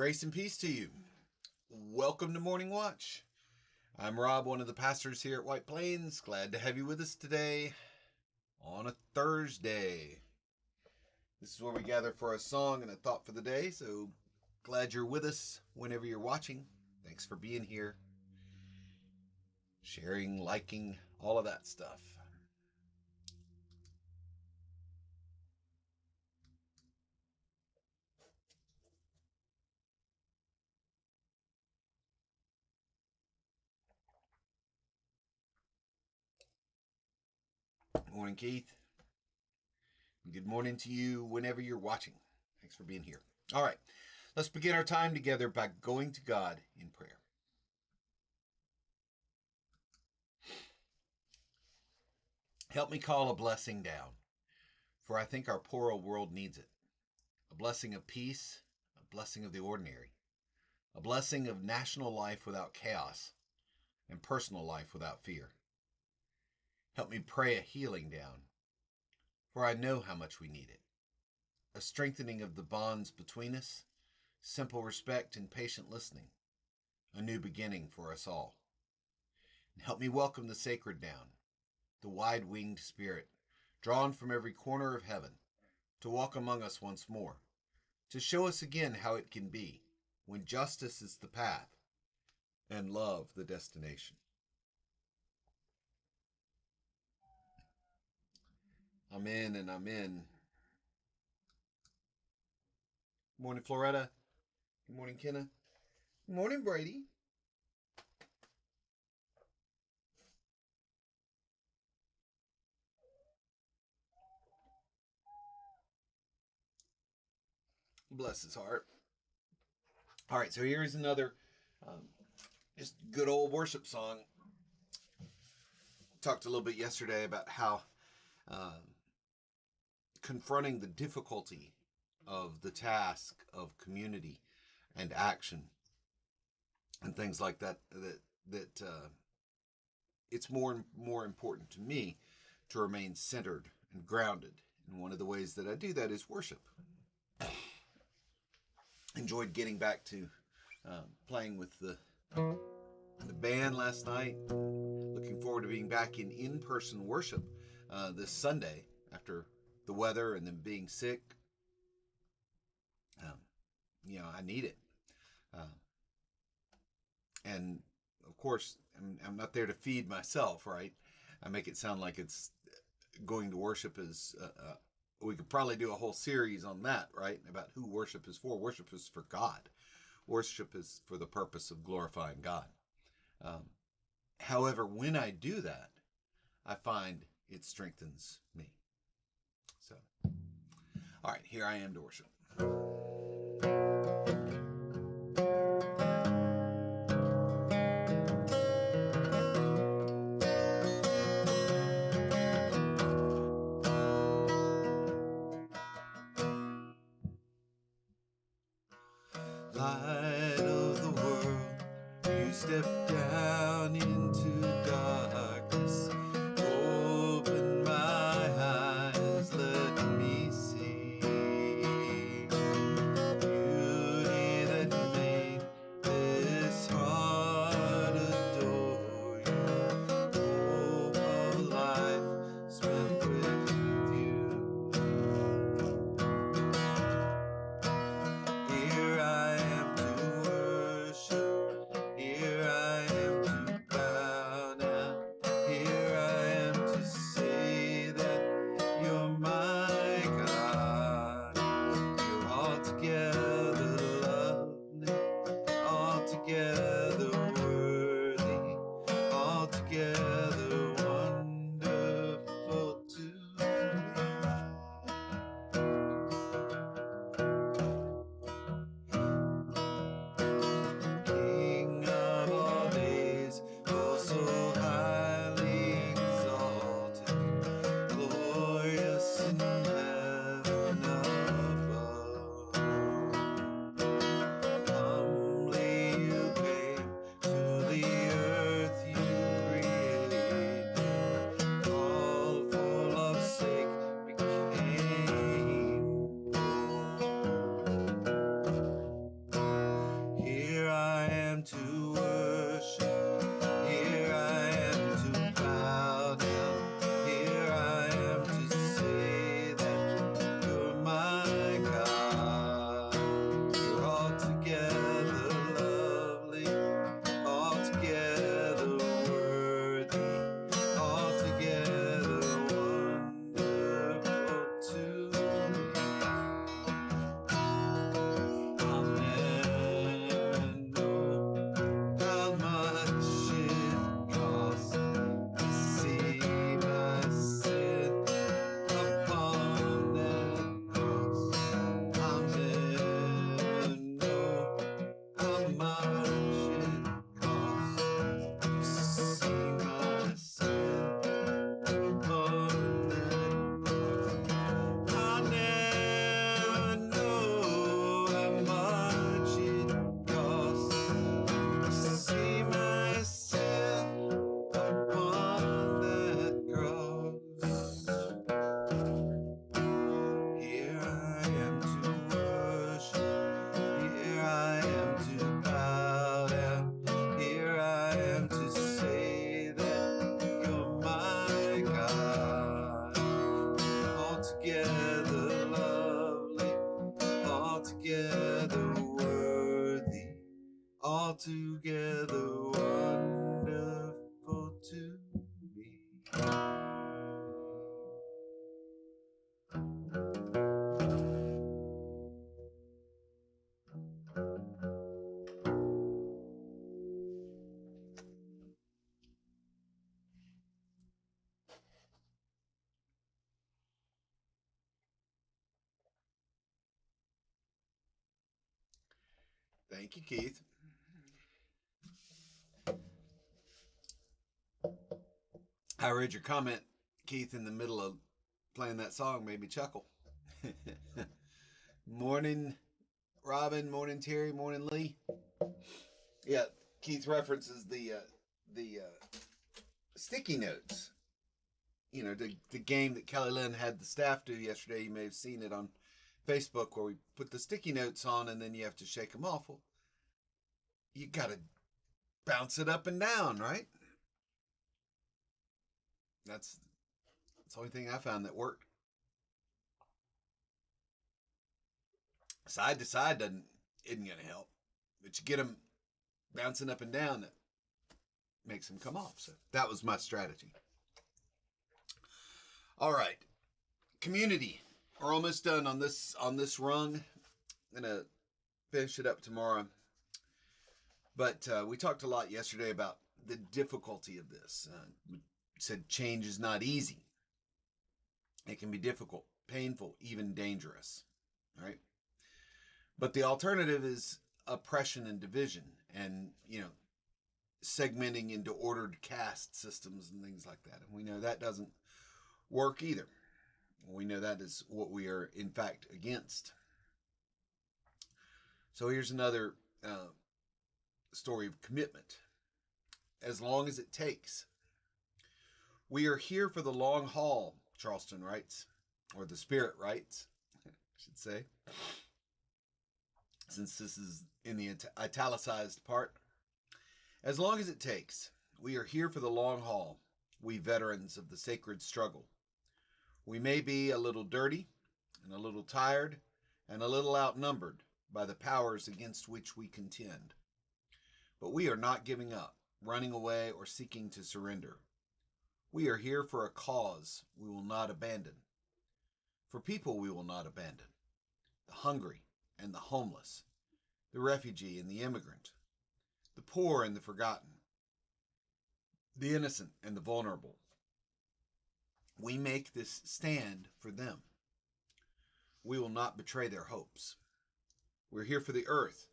Grace and peace to you. Welcome to Morning Watch. I'm Rob, one of the pastors here at White Plains. Glad to have you with us today on a Thursday. This is where we gather for a song and a thought for the day, so glad you're with us whenever you're watching. Thanks for being here, sharing, liking, all of that stuff. Good morning, Keith. Good morning to you whenever you're watching. Thanks for being here. All right, let's begin our time together by going to God in prayer. Help me call a blessing down, for I think our poor old world needs it. A blessing of peace, a blessing of the ordinary, a blessing of national life without chaos, and personal life without fear. Help me pray a healing down, for I know how much we need it. A strengthening of the bonds between us, simple respect and patient listening, a new beginning for us all. And help me welcome the sacred down, the wide-winged spirit, drawn from every corner of heaven, to walk among us once more, to show us again how it can be, when justice is the path, and love the destination. Amen and amen. Good morning, Floretta. Good morning, Kenna. Good morning, Brady. Bless his heart. All right, so here's another just good old worship song. Talked a little bit yesterday about how confronting the difficulty of the task of community and action and things like that, it's more and more important to me to remain centered and grounded. And one of the ways that I do that is worship. Enjoyed getting back to playing with the band last night. Looking forward to being back in in-person worship this Sunday after the weather and then being sick. I need it. And of course, I'm not there to feed myself, right? I make it sound like it's going to worship is, we could probably do a whole series on that, right? About who worship is for. Worship is for God. Worship is for the purpose of glorifying God. However, when I do that, I find it strengthens me. So, all right, here I am to worship. Light of the world, you step down into darkness. Open my eyes, let me see beauty that made this heart adore you. Hope of life spent with you. Here I am to worship. Here I am to bow down. Here I am to say that you're my God. You're altogether lovely, altogether worthy, altogether wonderful to me. King of all days, oh so highly exalted, glorious in heaven above. Humbly you came to the earth you created. altogether wonderful to me. Thank you, Keith. I read your comment, Keith, in the middle of playing that song, made me chuckle. Morning, Robin. Morning, Terry. Morning, Lee. Yeah, Keith references the sticky notes. You know, the game that Kelly Lynn had the staff do yesterday. You may have seen it on Facebook, where we put the sticky notes on and then you have to shake them off. Well, you got to bounce it up and down, right? That's the only thing I found that worked. Side to side isn't going to help, but you get them bouncing up and down, that makes them come off. So that was my strategy. All right, community. We're almost done on this rung. I'm gonna finish it up tomorrow. But we talked a lot yesterday about the difficulty of this. We said change is not easy. It can be difficult, painful, even dangerous. Right? But the alternative is oppression and division, and segmenting into ordered caste systems and things like that. And we know that doesn't work either. We know that is what we are, in fact, against. So here's another story of commitment. As long as it takes. We are here for the long haul, Charleston writes, or the Spirit writes, I should say, since this is in the italicized part. As long as it takes. We are here for the long haul, we veterans of the sacred struggle. We may be a little dirty and a little tired and a little outnumbered by the powers against which we contend. But we are not giving up, running away, or seeking to surrender. We are here for a cause we will not abandon. For people we will not abandon. The hungry and the homeless, the refugee and the immigrant, the poor and the forgotten, the innocent and the vulnerable. We make this stand for them. We will not betray their hopes. We're here for the earth,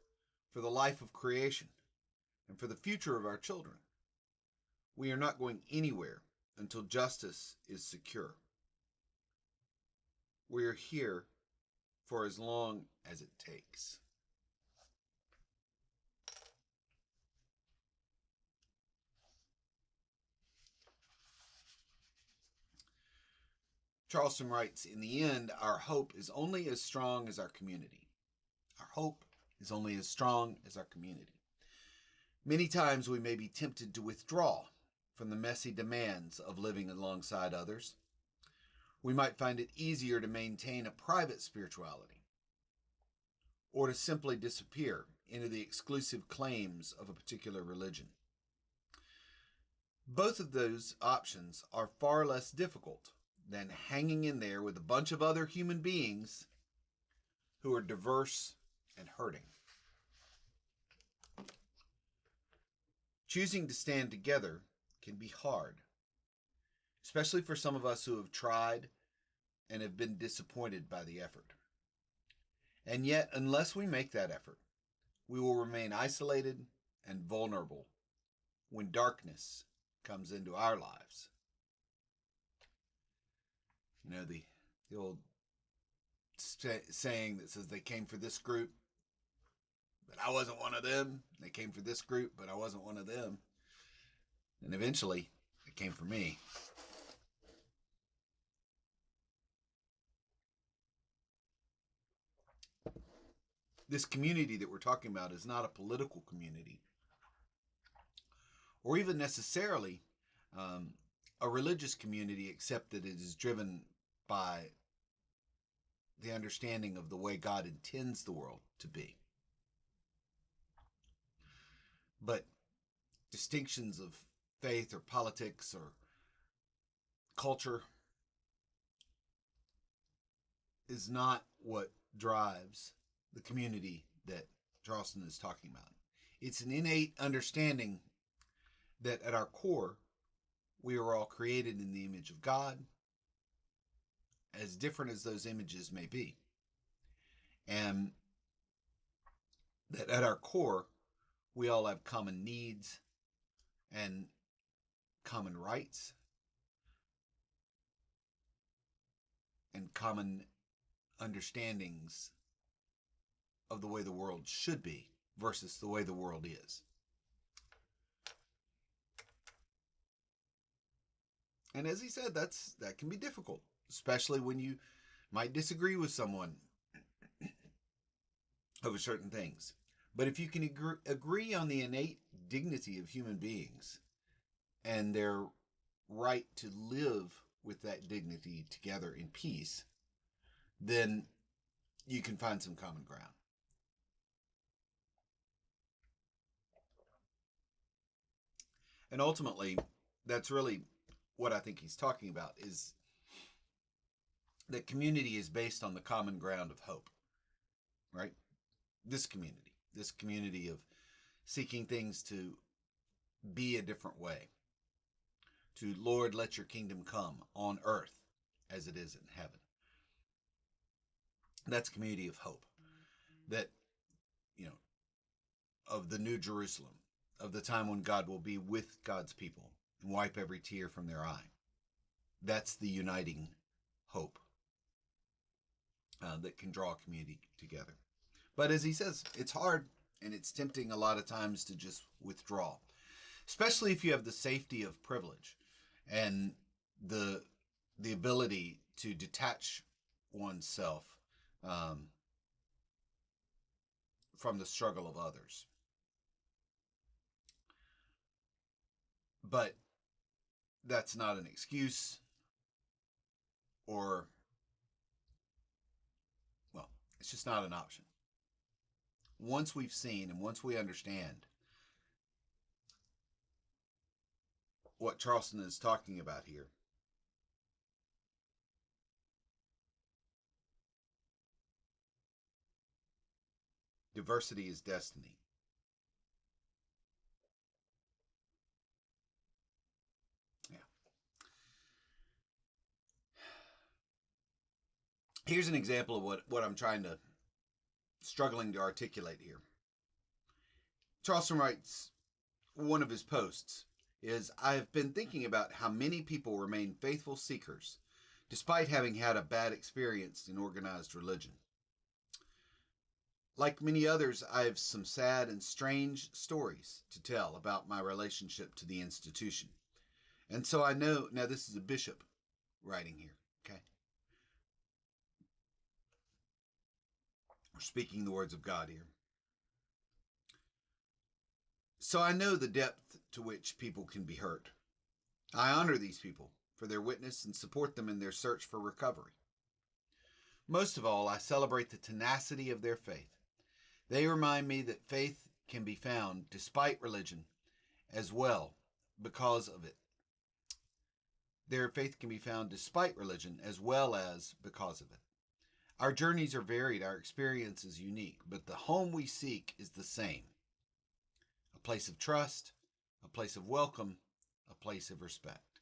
for the life of creation, and for the future of our children. We are not going anywhere until justice is secure. We are here for as long as it takes. Charleston writes, in the end, our hope is only as strong as our community. Our hope is only as strong as our community. Many times we may be tempted to withdraw from the messy demands of living alongside others. We might find it easier to maintain a private spirituality, or to simply disappear into the exclusive claims of a particular religion. Both of those options are far less difficult than hanging in there with a bunch of other human beings who are diverse and hurting. Choosing to stand together can be hard, especially for some of us who have tried and have been disappointed by the effort. And yet, unless we make that effort, we will remain isolated and vulnerable when darkness comes into our lives. You know, the old saying that says they came for this group, but I wasn't one of them. They came for this group, but I wasn't one of them. And eventually, it came for me. This community that we're talking about is not a political community, or even necessarily a religious community, except that it is driven by the understanding of the way God intends the world to be. But distinctions of faith or politics or culture is not what drives the community that Charleston is talking about. It's an innate understanding that at our core, we are all created in the image of God, as different as those images may be. And that at our core, we all have common needs and common rights and common understandings of the way the world should be versus the way the world is. And as he said, that can be difficult, especially when you might disagree with someone over certain things. But if you can agree on the innate dignity of human beings and their right to live with that dignity together in peace, then you can find some common ground. And ultimately, that's really what I think he's talking about, is that community is based on the common ground of hope, right? This community of seeking things to be a different way, to Lord, let your kingdom come on earth as it is in heaven. That's community of hope, that, of the New Jerusalem, of the time when God will be with God's people and wipe every tear from their eye. That's the uniting hope that can draw a community together. But as he says, it's hard and it's tempting a lot of times to just withdraw, especially if you have the safety of privilege and the ability to detach oneself from the struggle of others. But that's not an excuse, or, well, it's just not an option. Once we've seen and once we understand what Charleston is talking about here, diversity is destiny. Yeah. Here's an example of what I'm struggling to articulate here. Charleston writes, one of his posts is, I have been thinking about how many people remain faithful seekers despite having had a bad experience in organized religion. Like many others, I have some sad and strange stories to tell about my relationship to the institution. And so I know, now this is a bishop writing here, okay? We're speaking the words of God here. So I know the depth to which people can be hurt. I honor these people for their witness and support them in their search for recovery. Most of all, I celebrate the tenacity of their faith. They remind me that faith can be found despite religion as well because of it. Their faith can be found despite religion as well as because of it. Our journeys are varied, our experience is unique, but the home we seek is the same. A place of trust, a place of welcome, a place of respect.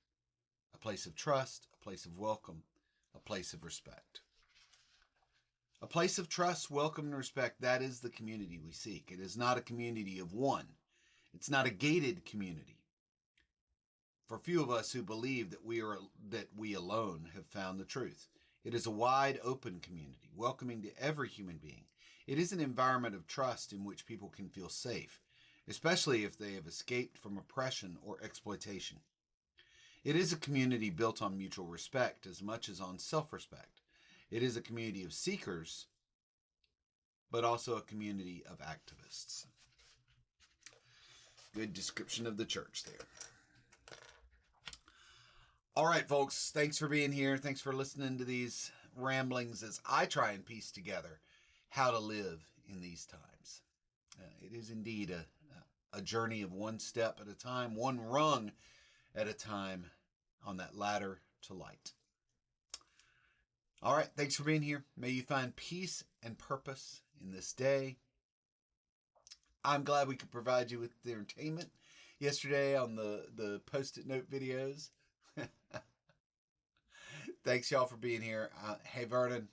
A place of trust, a place of welcome, a place of respect. A place of trust, welcome, and respect, that is the community we seek. It is not a community of one. It's not a gated community. For few of us who believe that we alone have found the truth. It is a wide open community, welcoming to every human being. It is an environment of trust in which people can feel safe, especially if they have escaped from oppression or exploitation. It is a community built on mutual respect as much as on self-respect. It is a community of seekers, but also a community of activists. Good description of the church there. All right, folks, thanks for being here. Thanks for listening to these ramblings as I try and piece together how to live in these times. It is indeed a journey of one step at a time, one rung at a time on that ladder to light. All right, thanks for being here. May you find peace and purpose in this day. I'm glad we could provide you with the entertainment yesterday on the Post-it note videos. Thanks, y'all, for being here. Hey, Vernon.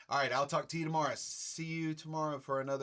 All right, I'll talk to you tomorrow. See you tomorrow for another